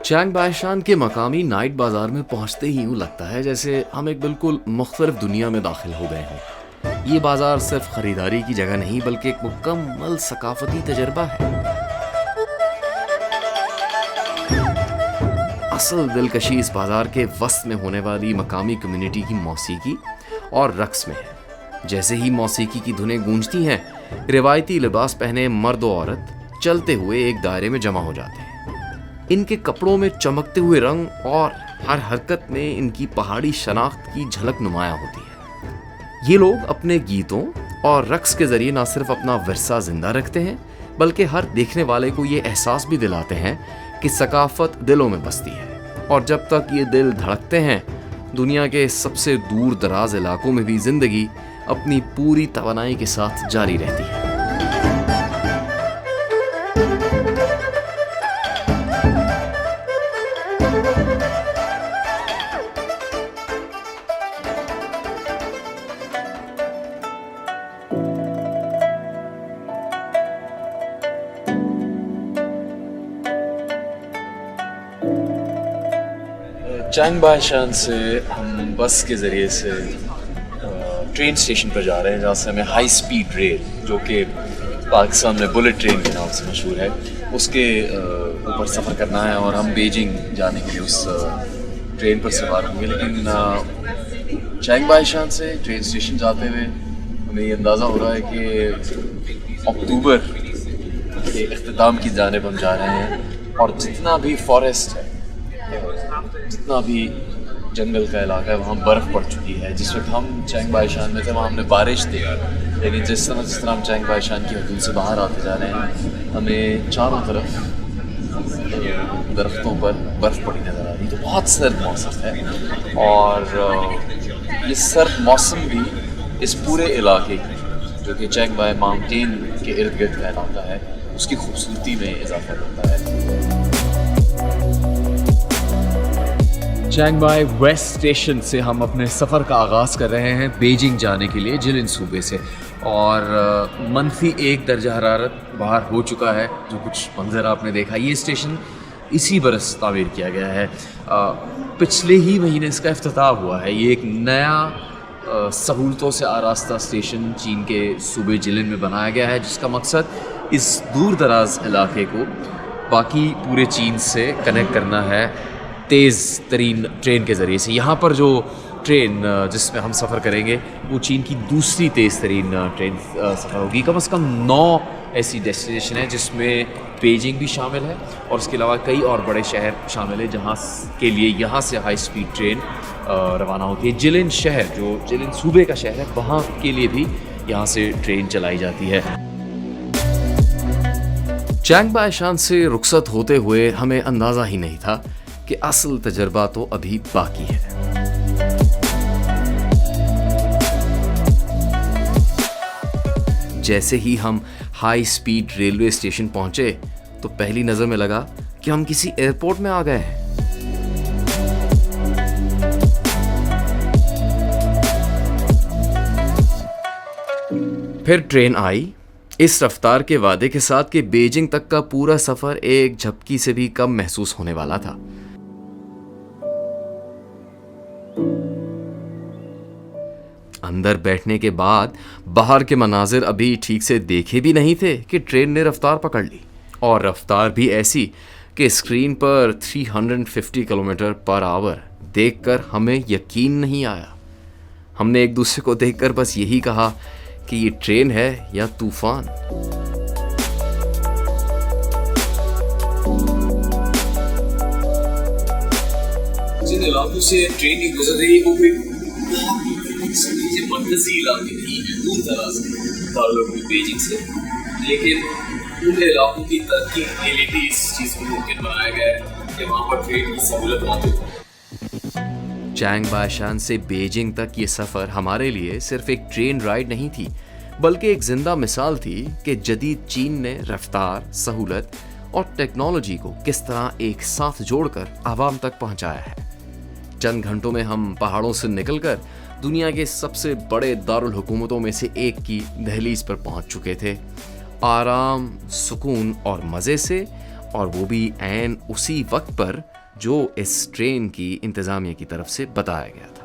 Chang बायशान के मकामी night बाजार में पहुंचते ही यूं लगता है जैसे हम एक बिल्कुल मुख्तलिफ दुनिया में दाखिल हो गए हों। ये बाजार सिर्फ खरीदारी की जगह नहीं बल्कि एक मुकम्मल सकाफती तजर्बा है। असल दिलकशी इस बाजार के वस्त में होने वाली मकामी कम्युनिटी की मौसीकी और रक्स में है। जैसे ही मौसीकी की धुनें गूंजती हैं, रिवायती लिबास पहने मर्द और औरत चलते हुए एक दायरे में जमा हो जाते हैं। इनके कपड़ों में चमकते हुए रंग और हर हरकत में इनकी पहाड़ी शनाख्त की झलक नुमायां होती है। ये लोग अपने गीतों और रक्स के जरिए न सिर्फ अपना विरसा जिंदा रखते हैं बल्कि हर देखने वाले को ये एहसास भी दिलाते हैं कि सकाफत दिलों में बसती है और जब तक ये दिल धड़कते हैं, दुनिया के सबसे दूर दराज इलाकों में भी जिंदगी अपनी पूरी तवानाई के साथ जारी रहती है। चैंग बायशान से हम बस के ज़रिए से ट्रेन स्टेशन पर जा रहे हैं, जहाँ से हमें हाई स्पीड रेल, जो कि पाकिस्तान में बुलेट ट्रेन के नाम से मशहूर है, उसके ऊपर सफ़र करना है और हम बीजिंग जाने के लिए उस ट्रेन पर सवार होंगे। लेकिन चैंग बायशान से ट्रेन स्टेशन जाते हुए हमें ये अंदाज़ा हो रहा है कि अक्टूबर के इख्तिताम की जानिब हम जा रहे हैं और जितना भी फॉरेस्ट है, जितना भी जंगल का इलाका है, वहाँ बर्फ़ पड़ चुकी है। जिस वक्त हम चैंग बायशान में थे वहाँ हमने बारिश देखी, लेकिन जिस तरह हम चैंग बायशान की हदूद से बाहर आते जा रहे हैं, हमें चारों तरफ दरख्तों पर बर्फ़ पड़ी नज़र आ रही। तो बहुत सर्द मौसम है और ये सर्द मौसम भी इस पूरे इलाके जो कि चैंग बाय माउंटेन के इर्द गिर्द का इलाका है, उसकी खूबसूरती में इजाफा करता है। चैंग बाय वेस्ट स्टेशन से हम अपने सफ़र का आगाज़ कर रहे हैं बीजिंग जाने के लिए जिलिन सूबे से, और -1 दर्जा हरारत बाहर हो चुका है। जो कुछ मंजर आपने देखा, ये स्टेशन इसी बरस तामीर किया गया है। पिछले ही महीने इसका इफ्तिताह हुआ है। ये एक नया सहूलतों से आरास्ता स्टेशन चीन के सूबे जिलिन में बनाया गया है, जिसका मकसद इस दूर दराज इलाके को बाकी पूरे चीन से कनेक्ट करना है तेज़ तरीन ट्रेन के ज़रिए से। यहाँ पर जो ट्रेन जिसमें हम सफ़र करेंगे वो चीन की दूसरी तेज़ तरीन ट्रेन सफ़र होगी। कम से कम 9 ऐसी डेस्टिनेशन है जिसमें बीजिंग भी शामिल है और उसके अलावा कई और बड़े शहर शामिल है जहाँ के लिए यहाँ से हाई स्पीड ट्रेन रवाना होती है। जिलिन शहर, जो जिलिन सूबे का शहर है, वहाँ के लिए भी यहाँ से ट्रेन चलाई जाती है। चैंग बायशान से रुखसत होते हुए हमें अंदाज़ा ही नहीं था कि असल तजर्बा तो अभी बाकी है। जैसे ही हम हाई स्पीड रेलवे स्टेशन पहुंचे तो पहली नजर में लगा कि हम किसी एयरपोर्ट में आ गए हैं। फिर ट्रेन आई इस रफ्तार के वादे के साथ कि बीजिंग तक का पूरा सफर एक झपकी से भी कम महसूस होने वाला था। अंदर बैठने के बाद बाहर के मनाजिर अभी ठीक से देखे भी नहीं थे कि ट्रेन ने रफ्तार पकड़ ली, और रफ्तार भी ऐसी कि स्क्रीन पर 350 किलोमीटर पर आवर देखकर हमें यकीन नहीं आया। हमने एक दूसरे को देखकर बस यही कहा कि ये ट्रेन है या तूफान। जिन इलाकों से ट्रेन की गुजर रही वो भी मरकजी इलाके नहीं है, दूर दराज दारुल बीजिंग से, लेकिन उन इलाकों की तरक्की के लिए भी इस चीज़ को मुमकिन बनाया गया है कि वहाँ पर ट्रेन की सहूलत मौजूद है। चैंग बायशान से बीजिंग तक ये सफ़र हमारे लिए सिर्फ एक ट्रेन राइड नहीं थी, बल्कि एक जिंदा मिसाल थी कि जदीद चीन ने रफ्तार, सहूलत और टेक्नोलॉजी को किस तरह एक साथ जोड़कर आवाम तक पहुंचाया है। चंद घंटों में हम पहाड़ों से निकलकर दुनिया के सबसे बड़े दारुल हुकूमतों में से एक की दहलीज पर पहुंच चुके थे, आराम, सुकून और मज़े से, और वो भी ऐन उसी वक्त पर जो इस ट्रेन की इंतज़ामिया की तरफ से बताया गया था।